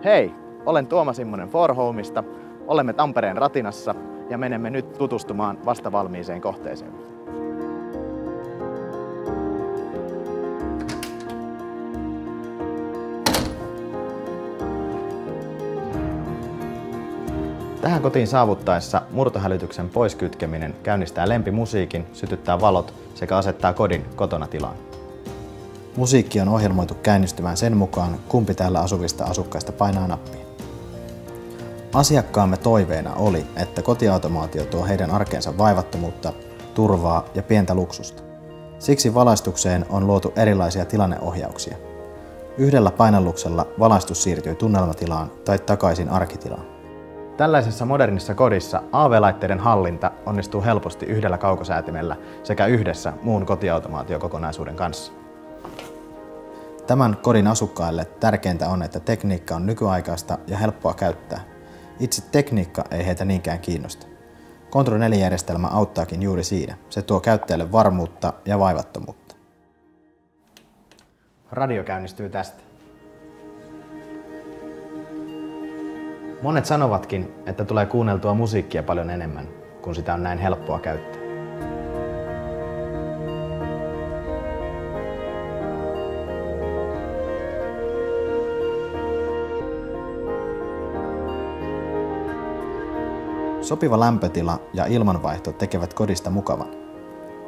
Hei, olen Tuomas Immonen ForHomeista. Olemme Tampereen Ratinassa ja menemme nyt tutustumaan vastavalmiiseen kohteeseen. Tähän kotiin saavuttaessa murtohälytyksen poiskytkeminen käynnistää lempimusiikin, sytyttää valot sekä asettaa kodin kotona tilaan. Musiikki on ohjelmoitu käynnistymään sen mukaan, kumpi täällä asuvista asukkaista painaa nappia. Asiakkaamme toiveena oli, että kotiautomaatio tuo heidän arkeensa vaivattomuutta, turvaa ja pientä luksusta. Siksi valaistukseen on luotu erilaisia tilanneohjauksia. Yhdellä painalluksella valaistus siirtyy tunnelmatilaan tai takaisin arkitilaan. Tällaisessa modernissa kodissa AV-laitteiden hallinta onnistuu helposti yhdellä kaukosäätimellä sekä yhdessä muun kotiautomaatiokokonaisuuden kanssa. Tämän kodin asukkaille tärkeintä on, että tekniikka on nykyaikaista ja helppoa käyttää. Itse tekniikka ei heitä niinkään kiinnosta. Control 4-järjestelmä auttaakin juuri siinä. Se tuo käyttäjälle varmuutta ja vaivattomuutta. Radio käynnistyy tästä. Monet sanovatkin, että tulee kuunneltua musiikkia paljon enemmän, kun sitä on näin helppoa käyttää. Sopiva lämpötila ja ilmanvaihto tekevät kodista mukavan.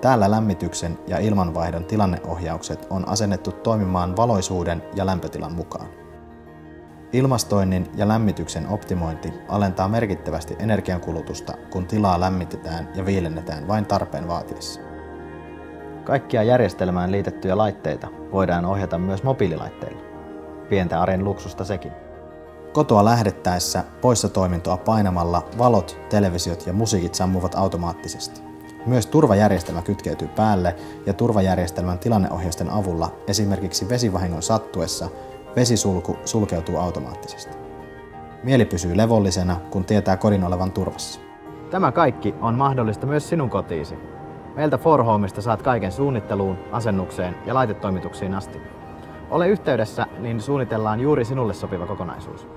Täällä lämmityksen ja ilmanvaihdon tilanneohjaukset on asennettu toimimaan valoisuuden ja lämpötilan mukaan. Ilmastoinnin ja lämmityksen optimointi alentaa merkittävästi energiankulutusta, kun tilaa lämmitetään ja viilennetään vain tarpeen vaatiessa. Kaikkia järjestelmään liitettyjä laitteita voidaan ohjata myös mobiililaitteilla. Pientä arjen luksusta sekin. Kotoa lähdettäessä poissatoimintoa painamalla valot, televisiot ja musiikit sammuvat automaattisesti. Myös turvajärjestelmä kytkeytyy päälle ja turvajärjestelmän tilanneohjausten avulla esimerkiksi vesivahingon sattuessa vesisulku sulkeutuu automaattisesti. Mieli pysyy levollisena, kun tietää kodin olevan turvassa. Tämä kaikki on mahdollista myös sinun kotiisi. Meiltä ForHomesta saat kaiken suunnitteluun, asennukseen ja laitetoimituksiin asti. Ole yhteydessä, niin suunnitellaan juuri sinulle sopiva kokonaisuus.